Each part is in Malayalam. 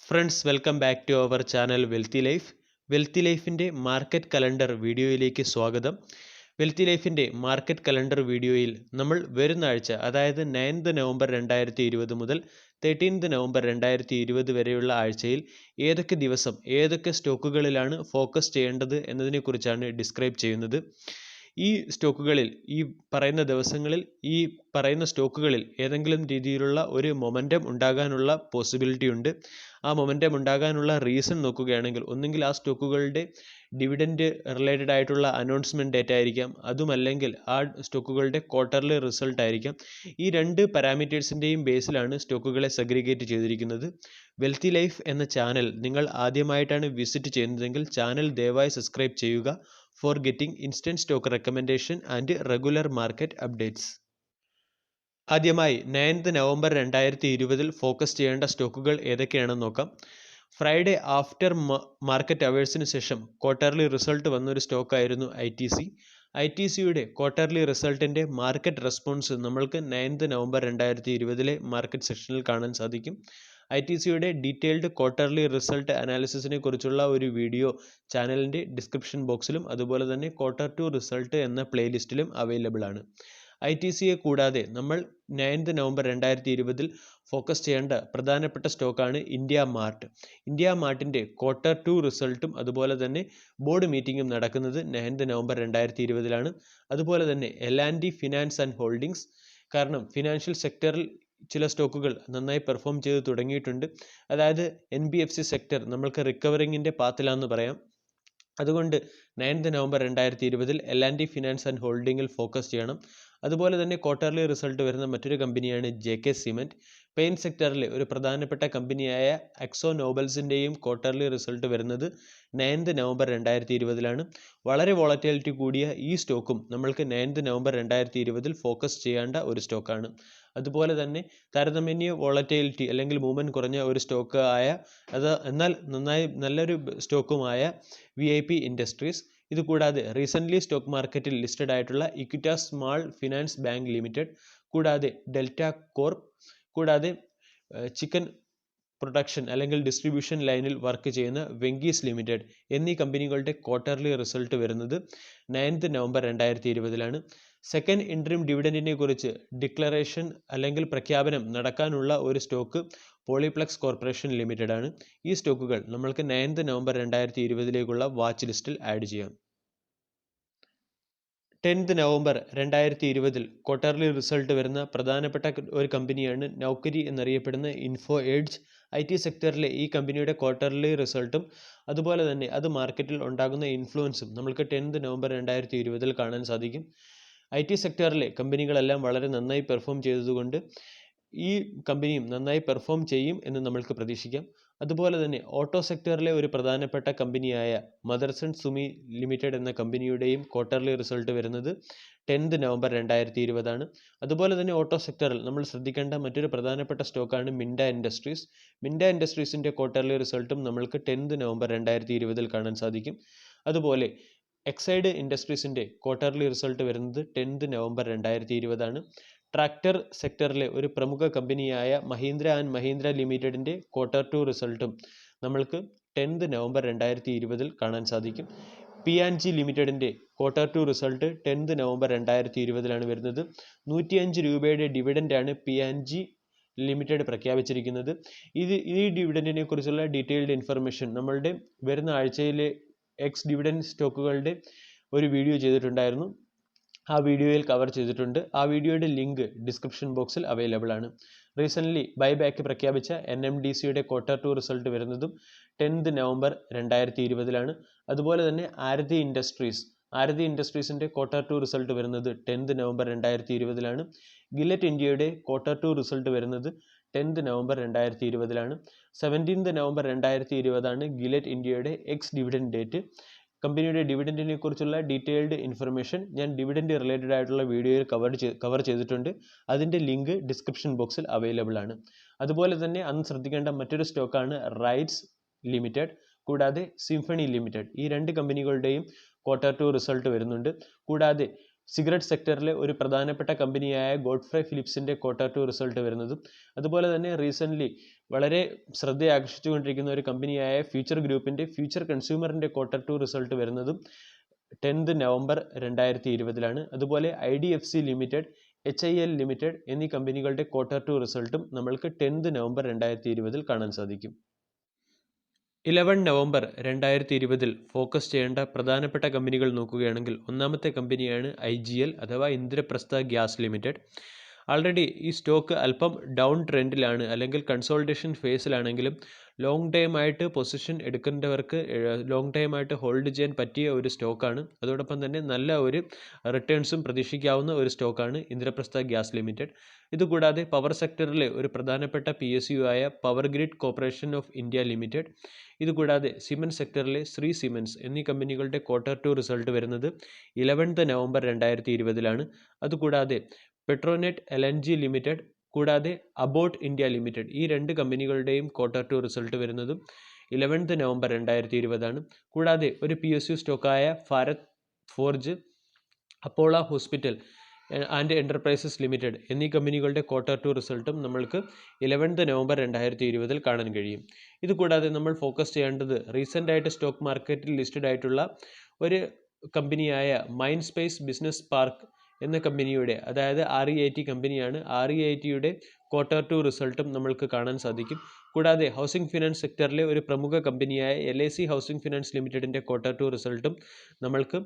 Friends, welcome back to our channel wealthy life. Wealthy ലൈഫിൻ്റെ മാർക്കറ്റ് കലണ്ടർ വീഡിയോയിലേക്ക് സ്വാഗതം. വെൽത്തി ലൈഫിൻ്റെ മാർക്കറ്റ് കലണ്ടർ വീഡിയോയിൽ നമ്മൾ വരുന്ന ആഴ്ച, അതായത് 9th നവംബർ 2020 മുതൽ 13th നവംബർ 2020 വരെയുള്ള ആഴ്ചയിൽ ഏതൊക്കെ ദിവസം ഏതൊക്കെ സ്റ്റോക്കുകളിലാണ് ഫോക്കസ് ചെയ്യേണ്ടത് എന്നതിനെക്കുറിച്ചാണ് ഡിസ്ക്രൈബ് ചെയ്യുന്നത്. ഈ സ്റ്റോക്കുകളിൽ, ഈ പറയുന്ന ദിവസങ്ങളിൽ ഈ പറയുന്ന സ്റ്റോക്കുകളിൽ ഏതെങ്കിലും രീതിയിലുള്ള ഒരു മൊമെൻറ്റം ഉണ്ടാകാനുള്ള പോസിബിലിറ്റി ഉണ്ട്. ആ മൊമെൻറ്റം ഉണ്ടാകാനുള്ള റീസൺ നോക്കുകയാണെങ്കിൽ, ഒന്നുകിൽ ആ സ്റ്റോക്കുകളുടെ ഡിവിഡൻഡ് റിലേറ്റഡ് ആയിട്ടുള്ള അനൗൺസ്മെൻറ്റ് ഡേറ്റ് ആയിരിക്കാം, അതുമല്ലെങ്കിൽ ആ സ്റ്റോക്കുകളുടെ ക്വാർട്ടർലി റിസൾട്ട് ആയിരിക്കാം. ഈ രണ്ട് പാരാമീറ്റേഴ്സിൻ്റെയും ബേസിലാണ് സ്റ്റോക്കുകളെ സെഗ്രിഗേറ്റ് ചെയ്തിരിക്കുന്നത്. വെൽത്തി ലൈഫ് എന്ന ചാനൽ നിങ്ങൾ ആദ്യമായിട്ടാണ് വിസിറ്റ് ചെയ്യുന്നതെങ്കിൽ ചാനൽ ദയവായി സബ്സ്ക്രൈബ് ചെയ്യുക for getting instant stock recommendation and regular market updates. ആദ്യമായി 9th നവംബർ 2020 ഫോക്കസ് ചെയ്യേണ്ട സ്റ്റോക്കുകൾ ഏതൊക്കെയാണെന്ന് നോക്കാം. ഫ്രൈഡേ ആഫ്റ്റർ മാർക്കറ്റ് അവേഴ്സിന് ശേഷം ക്വാർട്ടർലി റിസൾട്ട് വന്നൊരു സ്റ്റോക്കായിരുന്നു ITC. ITCയുടെ ക്വാർട്ടർലി റിസൾട്ടിൻ്റെ മാർക്കറ്റ് റെസ്പോൺസ് നമ്മൾക്ക് 9th നവംബർ 2020 മാർക്കറ്റ് സെഷനിൽ കാണാൻ സാധിക്കും. ITCയുടെ ഡീറ്റെയിൽഡ് ക്വാർട്ടർലി റിസൾട്ട് അനാലിസിസിനെ കുറിച്ചുള്ള ഒരു വീഡിയോ ചാനലിൻ്റെ ഡിസ്ക്രിപ്ഷൻ ബോക്സിലും അതുപോലെ തന്നെ Q2 റിസൾട്ട് എന്ന പ്ലേലിസ്റ്റിലും അവൈലബിൾ ആണ്. ITCയെ കൂടാതെ നമ്മൾ 9th നവംബർ 2020 ഫോക്കസ് ചെയ്യേണ്ട പ്രധാനപ്പെട്ട സ്റ്റോക്കാണ് ഇന്ത്യ മാർട്ട്. ഇന്ത്യ മാർട്ടിൻ്റെ Q2 റിസൾട്ടും അതുപോലെ തന്നെ ബോർഡ് മീറ്റിംഗും നടക്കുന്നത് 9th നവംബർ 2020 അതുപോലെ തന്നെ L&T ഫിനാൻസ് ആൻഡ് ഹോൾഡിങ്സ്. കാരണം ഫിനാൻഷ്യൽ സെക്ടറിൽ ചില സ്റ്റോക്കുകൾ നന്നായി പെർഫോം ചെയ്ത് തുടങ്ങിയിട്ടുണ്ട്. അതായത് NBFC സെക്ടർ നമ്മൾക്ക് റിക്കവറിങ്ങിൻ്റെ പാത്തിലാണെന്ന് പറയാം. അതുകൊണ്ട് 9th November 2020 L&T finance and ഹോൾഡിങ്ങിൽ ഫോക്കസ് ചെയ്യണം. അതുപോലെ തന്നെ ക്വാർട്ടർലി റിസൾട്ട് വരുന്ന മറ്റൊരു കമ്പനിയാണ് JK സിമെൻറ്റ്. പെയിൻറ്റ് സെക്ടറിലെ ഒരു പ്രധാനപ്പെട്ട കമ്പനിയായ അക്സോ നോബൽസിൻ്റെയും ക്വാർട്ടർലി റിസൾട്ട് വരുന്നത് 9th നവംബർ 2020 വളരെ വോളറ്റിലിറ്റി കൂടിയ ഈ സ്റ്റോക്കും നമ്മൾക്ക് 9th നവംബർ 2020 ഫോക്കസ് ചെയ്യേണ്ട ഒരു സ്റ്റോക്കാണ്. അതുപോലെ തന്നെ താരതമ്യേന വോളറ്റിലിറ്റി അല്ലെങ്കിൽ മൂവ്മെൻറ്റ് കുറഞ്ഞ ഒരു സ്റ്റോക്ക് ആയ എന്നാൽ നല്ലൊരു സ്റ്റോക്കുമായ VIP ഇൻഡസ്ട്രീസ്. ഇതുകൂടാതെ റീസെൻ്റ്ലി സ്റ്റോക്ക് മാർക്കറ്റിൽ ലിസ്റ്റഡ് ആയിട്ടുള്ള Equitas small finance bank limited, കൂടാതെ ഡെൽറ്റ കോർപ്പ്, കൂടാതെ ചിക്കൻ പ്രൊഡക്ഷൻ അല്ലെങ്കിൽ ഡിസ്ട്രിബ്യൂഷൻ ലൈനിൽ വർക്ക് ചെയ്യുന്ന വെങ്കീസ് ലിമിറ്റഡ് എന്നീ കമ്പനികളുടെ ക്വാർട്ടർലി റിസൾട്ട് വരുന്നത് 9th നവംബർ 2020 സെക്കൻഡ് ഇൻട്രീം ഡിവിഡൻറ്റിനെ കുറിച്ച് ഡിക്ലറേഷൻ അല്ലെങ്കിൽ പ്രഖ്യാപനം നടക്കാനുള്ള ഒരു സ്റ്റോക്ക് പോളിപ്ലക്സ് കോർപ്പറേഷൻ ലിമിറ്റഡ് ആണ്. ഈ സ്റ്റോക്കുകൾ നമ്മൾക്ക് 9th നവംബർ 2020 വാച്ച് ലിസ്റ്റിൽ ആഡ് ചെയ്യാം. 10th നവംബർ 2020 ക്വാർട്ടർലി റിസൾട്ട് വരുന്ന പ്രധാനപ്പെട്ട ഒരു കമ്പനിയാണ് നൗകരി എന്നറിയപ്പെടുന്ന ഇൻഫോ എഡ്ജ്. IT സെക്ടറിലെ ഈ കമ്പനിയുടെ ക്വാർട്ടർലി റിസൾട്ടും അതുപോലെ തന്നെ അത് മാർക്കറ്റിൽ ഉണ്ടാകുന്ന ഇൻഫ്ലുവൻസും നമ്മൾക്ക് 10th നവംബർ 2020 കാണാൻ സാധിക്കും. IT സെക്ടറിലെ കമ്പനികളെല്ലാം വളരെ നന്നായി പെർഫോം ചെയ്തതുകൊണ്ട് ഈ കമ്പനിയും നന്നായി പെർഫോം ചെയ്യും എന്ന് നമ്മൾക്ക് പ്രതീക്ഷിക്കാം. അതുപോലെ തന്നെ ഓട്ടോ സെക്ടറിലെ ഒരു പ്രധാനപ്പെട്ട കമ്പനിയായ മദർസൺ സുമി ലിമിറ്റഡ് എന്ന കമ്പനിയുടെയും ക്വാർട്ടർലി റിസൾട്ട് വരുന്നത് 10th നവംബർ 2020 അതുപോലെ തന്നെ ഓട്ടോ സെക്ടറിൽ നമ്മൾ ശ്രദ്ധിക്കേണ്ട മറ്റൊരു പ്രധാനപ്പെട്ട സ്റ്റോക്കാണ് മിൻഡ ഇൻഡസ്ട്രീസ്. മിൻഡ ഇൻഡസ്ട്രീസിൻ്റെ ക്വാർട്ടർലി റിസൾട്ടും നമ്മൾക്ക് 10th നവംബർ 2020 കാണാൻ സാധിക്കും. അതുപോലെ എക്സൈഡ് ഇൻഡസ്ട്രീസിൻ്റെ ക്വാർട്ടർലി റിസൾട്ട് വരുന്നത് 10th നവംബർ 2020 ട്രാക്ടർ സെക്ടറിലെ ഒരു പ്രമുഖ കമ്പനിയായ മഹീന്ദ്ര ആൻഡ് മഹീന്ദ്ര ലിമിറ്റഡിൻ്റെ Q2 റിസൾട്ടും നമ്മൾക്ക് 10th നവംബർ 2020 കാണാൻ സാധിക്കും. P&G ലിമിറ്റഡിൻ്റെ Q2 result 10th November 2020 വരുന്നത്. 105 രൂപയുടെ ഡിവിഡൻഡാണ് P&G ലിമിറ്റഡ് പ്രഖ്യാപിച്ചിരിക്കുന്നത്. ഈ ഡിവിഡൻഡിനെ കുറിച്ചുള്ള ഡീറ്റെയിൽഡ് ഇൻഫർമേഷൻ നമ്മളുടെ വരുന്ന ആഴ്ചയിലെ എക്സ് ഡിവിഡൻഡ് സ്റ്റോക്കുകളുടെ ഒരു വീഡിയോ ചെയ്തിട്ടുണ്ടായിരുന്നു. ആ വീഡിയോയിൽ കവർ ചെയ്തിട്ടുണ്ട്. ആ വീഡിയോയുടെ ലിങ്ക് ഡിസ്ക്രിപ്ഷൻ ബോക്സിൽ അവൈലബിൾ ആണ്. റീസെൻ്റ്ലി ബൈബാക്ക് പ്രഖ്യാപിച്ച NMDCയുടെ Q2 റിസൾട്ട് വരുന്നതും 10th നവംബർ 2020 അതുപോലെ തന്നെ ആരതി ഇൻഡസ്ട്രീസിൻ്റെ Q2 റിസൾട്ട് വരുന്നത് 10th നവംബർ 2020 ഗില്ലറ്റ് ഇന്ത്യയുടെ Q2 റിസൾട്ട് വരുന്നത് 10th November 2020 17th November 2020 Gillette ഇന്ത്യയുടെ എക്സ് ഡിവിഡൻഡ് ഡേറ്റ്. കമ്പനിയുടെ ഡിവിഡൻഡിനെ കുറിച്ചുള്ള ഡീറ്റെയിൽഡ് ഇൻഫർമേഷൻ ഞാൻ ഡിവിഡൻഡ് റിലേറ്റഡ് ആയിട്ടുള്ള വീഡിയോയിൽ കവർ ചെയ്തിട്ടുണ്ട്. അതിൻ്റെ ലിങ്ക് ഡിസ്ക്രിപ്ഷൻ ബോക്സിൽ അവൈലബിൾ ആണ്. അതുപോലെ തന്നെ അന്ന് ശ്രദ്ധിക്കേണ്ട മറ്റൊരു സ്റ്റോക്കാണ് റൈറ്റ്സ് ലിമിറ്റഡ്, കൂടാതെ സിംഫണി ലിമിറ്റഡ്. ഈ രണ്ട് കമ്പനികളുടെയും Q2 റിസൾട്ട് വരുന്നുണ്ട്. കൂടാതെ സിഗരറ്റ് സെക്ടറിലെ ഒരു പ്രധാനപ്പെട്ട കമ്പനിയായ ഗോഡ്ഫ്രൈ ഫിലിപ്സിൻ്റെ Q2 റിസൾട്ട് വരുന്നതും അതുപോലെ തന്നെ റീസെൻ്റ്ലി വളരെ ശ്രദ്ധയാകർഷിച്ചുകൊണ്ടിരിക്കുന്ന ഒരു കമ്പനിയായ ഫ്യൂച്ചർ ഗ്രൂപ്പിൻ്റെ ഫ്യൂച്ചർ കൺസ്യൂമറിൻ്റെ Q2 റിസൾട്ട് വരുന്നതും 10th നവംബർ 2020 അതുപോലെ IDFC ലിമിറ്റഡ്, HIL ലിമിറ്റഡ് എന്നീ കമ്പനികളുടെ Q2 റിസൾട്ടും നമ്മൾക്ക് 10th നവംബർ 2020 കാണാൻ സാധിക്കും. 11 നവംബർ 2020 ഫോക്കസ് ചെയ്യേണ്ട പ്രധാനപ്പെട്ട കമ്പനികൾ നോക്കുകയാണെങ്കിൽ ഒന്നാമത്തെ കമ്പനിയാണ് IGL അഥവാ ഇന്ദ്രപ്രസ്ഥ ഗ്യാസ് ലിമിറ്റഡ്. ആൾറെഡി ഈ സ്റ്റോക്ക് അല്പം ഡൗൺ ട്രെൻഡിലാണ്, അല്ലെങ്കിൽ കൺസോൾട്ടേഷൻ ഫേസിലാണെങ്കിലും ലോങ് ടൈം ആയിട്ട് പൊസിഷൻ എടുക്കേണ്ടവർക്ക് ലോങ് ടൈം ആയിട്ട് ഹോൾഡ് ചെയ്യാൻ പറ്റിയ ഒരു സ്റ്റോക്കാണ്. അതോടൊപ്പം തന്നെ നല്ല ഒരു റിട്ടേൺസും പ്രതീക്ഷിക്കാവുന്ന ഒരു സ്റ്റോക്കാണ് ഇന്ദ്രപ്രസ്ഥ ഗ്യാസ് ലിമിറ്റഡ്. ഇതുകൂടാതെ പവർ സെക്ടറിലെ ഒരു പ്രധാനപ്പെട്ട PSU ആയ power grid corporation of India limited, ഇതുകൂടാതെ സിമൻറ്റ് സെക്ടറിലെ ശ്രീ സിമൻസ് എന്നീ കമ്പനികളുടെ Q2 റിസൾട്ട് വരുന്നത് 11th നവംബർ 2020 അതുകൂടാതെ പെട്രോനെറ്റ് LNG ലിമിറ്റഡ് കൂടാതെ അബോട്ട് ഇന്ത്യ ലിമിറ്റഡ് ഈ രണ്ട് കമ്പനികളുടെയും Q2 റിസൾട്ട് വരുന്നതും 11th നവംബർ 2020 കൂടാതെ ഒരു PSU സ്റ്റോക്കായ Bharat Forge, Apollo Hospital and Enterprises Limited എന്നീ കമ്പനികളുടെ Q2 റിസൾട്ടും നമ്മൾക്ക് 11th നവംബർ 2020 കാണാൻ കഴിയും. ഇതുകൂടാതെ നമ്മൾ ഫോക്കസ് ചെയ്യേണ്ടത് റീസെൻ്റ് ആയിട്ട് സ്റ്റോക്ക് മാർക്കറ്റിൽ ലിസ്റ്റഡ് ആയിട്ടുള്ള ഒരു കമ്പനിയായ മൈൻഡ് സ്പേസ് ബിസിനസ് പാർക്ക് എന്ന കമ്പനിയുടെ, അതായത് REIT കമ്പനിയാണ്. REITയുടെ Q2 റിസൾട്ടും നമ്മൾക്ക് കാണാൻ സാധിക്കും. കൂടാതെ ഹൗസിംഗ് ഫിനാൻസ് സെക്ടറിലെ ഒരു പ്രമുഖ കമ്പനിയായ LIC ഹൗസിംഗ് ഫിനാൻസ് ലിമിറ്റഡിൻ്റെ Q2 റിസൾട്ടും നമ്മൾക്ക്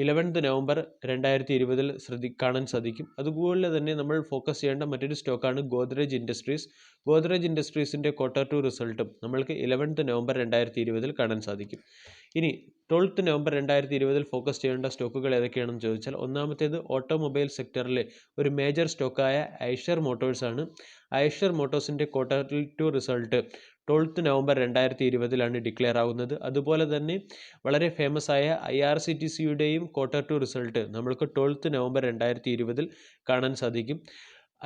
11th നവംബർ 2020 കാണാൻ സാധിക്കും. അതുപോലെ തന്നെ നമ്മൾ ഫോക്കസ് ചെയ്യേണ്ട മറ്റൊരു സ്റ്റോക്കാണ് ഗോദ്രേജ് ഇൻഡസ്ട്രീസ്. ഗോദ്രേജ് ഇൻഡസ്ട്രീസിൻ്റെ Q2 റിസൾട്ടും നമ്മൾക്ക് 11th നവംബർ 2020 കാണാൻ സാധിക്കും. ഇനി 12th നവംബർ 2020 ഫോക്കസ് ചെയ്യേണ്ട സ്റ്റോക്കുകൾ ഏതൊക്കെയാണെന്ന് ചോദിച്ചാൽ ഒന്നാമത്തേത് ഓട്ടോമൊബൈൽ സെക്ടറിലെ ഒരു മേജർ സ്റ്റോക്കായ ഐഷർ മോട്ടോഴ്സ് ആണ്. ഐഷർ മോട്ടോഴ്സിൻ്റെ Q2 result 12th November 2020 declare ആകുന്നത്. അതുപോലെ തന്നെ വളരെ ഫേമസ് ആയ IRCTCയുടെയും Q2 റിസൾട്ട് നമ്മൾക്ക് 12th നവംബർ 2020 കാണാൻ സാധിക്കും.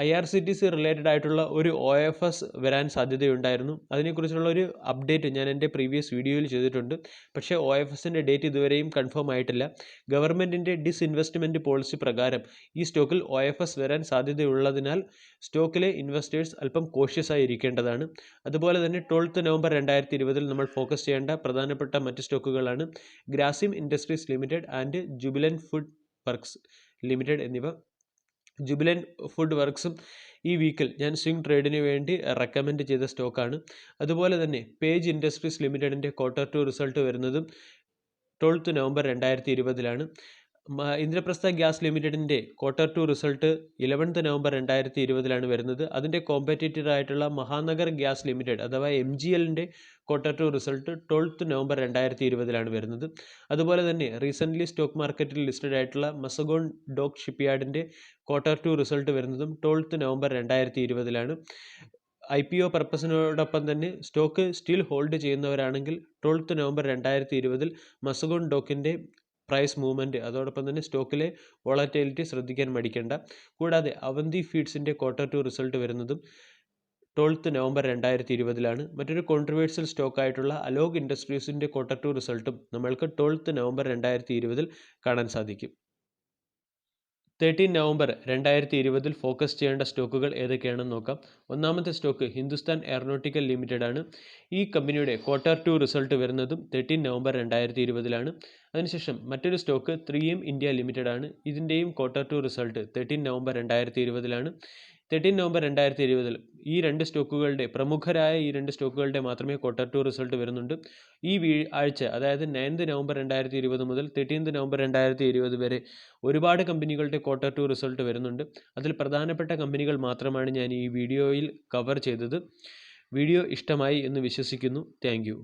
IRCTC റിലേറ്റഡ് ആയിട്ടുള്ള ഒരു OFS വരാൻ സാധ്യതയുണ്ടായിരുന്നു. അതിനെക്കുറിച്ചുള്ള ഒരു അപ്ഡേറ്റ് ഞാൻ എൻ്റെ പ്രീവിയസ് വീഡിയോയിൽ ചെയ്തിട്ടുണ്ട്. പക്ഷേ OFSൻ്റെ ഡേറ്റ് ഇതുവരെയും കൺഫേം ആയിട്ടില്ല. ഗവൺമെൻറ്റിൻ്റെ ഡിസ്ഇൻവെസ്റ്റ്മെൻറ്റ് പോളിസി പ്രകാരം ഈ സ്റ്റോക്കിൽ OFS വരാൻ സാധ്യതയുള്ളതിനാൽ സ്റ്റോക്കിലെ ഇൻവെസ്റ്റേഴ്സ് അല്പം കോഷ്യസ് ആയി ഇരിക്കേണ്ടതാണ്. അതുപോലെ തന്നെ 12th നവംബർ 2020 നമ്മൾ ഫോക്കസ് ചെയ്യേണ്ട പ്രധാനപ്പെട്ട മറ്റ് സ്റ്റോക്കുകളാണ് Grasim Industries Limited and Jubilant Food Works Limited എന്നിവ. ജുബിലൻറ്റ് ഫുഡ് വർക്ക്സും ഈ വീക്കിൽ ഞാൻ സ്വിംഗ് ട്രേഡിന് വേണ്ടി റെക്കമെൻഡ് ചെയ്ത സ്റ്റോക്കാണ്. അതുപോലെ തന്നെ പേജ് ഇൻഡസ്ട്രീസ് ലിമിറ്റഡിൻ്റെ Q2 റിസൾട്ട് വരുന്നതും 12th നവംബർ 2020 ഇന്ദ്രപ്രസ്ഥ ഗ്യാസ് ലിമിറ്റഡിൻ്റെ Q2 റിസൾട്ട് 11th നവംബർ 2020 വരുന്നത്. അതിൻ്റെ കോമ്പറ്റീറ്റർ ആയിട്ടുള്ള മഹാനഗർ ഗ്യാസ് ലിമിറ്റഡ് അഥവാ MGLൻ്റെ Q2 റിസൾട്ട് 12th നവംബർ 2020 വരുന്നത്. അതുപോലെ തന്നെ റീസെൻ്റ്ലി സ്റ്റോക്ക് മാർക്കറ്റിൽ ലിസ്റ്റഡ് ആയിട്ടുള്ള മസഗോൺ ഡോക്ക് ഷിപ്പ്യാർഡിൻ്റെ Q2 റിസൾട്ട് വരുന്നതും 12th നവംബർ 2020 IPO പർപ്പസിനോടൊപ്പം തന്നെ സ്റ്റോക്ക് സ്റ്റിൽ ഹോൾഡ് ചെയ്യുന്നവരാണെങ്കിൽ 12th നവംബർ 2020 മസഗോൺ ഡോക്കിൻ്റെ പ്രൈസ് മൂവ്മെൻറ്റ്, അതോടൊപ്പം തന്നെ സ്റ്റോക്കിലെ വോളറ്റിലിറ്റി ശ്രദ്ധിക്കാൻ മടിക്കേണ്ട. കൂടാതെ അവന്തി ഫീഡ്സിൻ്റെ Q2 റിസൾട്ട് വരുന്നതും 12th നവംബർ 2020 മറ്റൊരു കോൺട്രവേഴ്സ്യൽ സ്റ്റോക്കായിട്ടുള്ള അലോക് ഇൻഡസ്ട്രീസിൻ്റെ Q2 റിസൾട്ടും നമ്മൾക്ക് 12th നവംബർ 2020 കാണാൻ സാധിക്കും. 13 നവംബർ 2020 ഫോക്കസ് ചെയ്യേണ്ട സ്റ്റോക്കുകൾ ഏതൊക്കെയാണെന്ന് നോക്കാം. ഒന്നാമത്തെ സ്റ്റോക്ക് ഹിന്ദുസ്ഥാൻ എയറോനോട്ടിക്കൽ ലിമിറ്റഡ് ആണ്. ഈ കമ്പനിയുടെ Q2 റിസൾട്ട് വരുന്നതും 13 നവംബർ 2020 അതിനുശേഷം മറ്റൊരു സ്റ്റോക്ക് 3M ഇന്ത്യ ലിമിറ്റഡ് ആണ്. ഇതിൻ്റെയും Q2 റിസൾട്ട് 13 നവംബർ 2020 13 നവംബർ 2020 ഈ രണ്ട് സ്റ്റോക്കുകളുടെ പ്രമുഖരായ ഈ രണ്ട് സ്റ്റോക്കുകളുടെ മാത്രമേ Q2 റിസൾട്ട് വരുന്നുണ്ട്. ഈ ആഴ്ച, അതായത് 9th നവംബർ 2020 മുതൽ 13th നവംബർ 2020 വരെ ഒരുപാട് കമ്പനികളുടെ Q2 റിസൾട്ട് വരുന്നുണ്ട്. അതിൽ പ്രധാനപ്പെട്ട കമ്പനികൾ മാത്രമാണ് ഞാൻ ഈ വീഡിയോയിൽ കവർ ചെയ്തത്. വീഡിയോ ഇഷ്ടമായി എന്ന് വിശ്വസിക്കുന്നു. Thank you.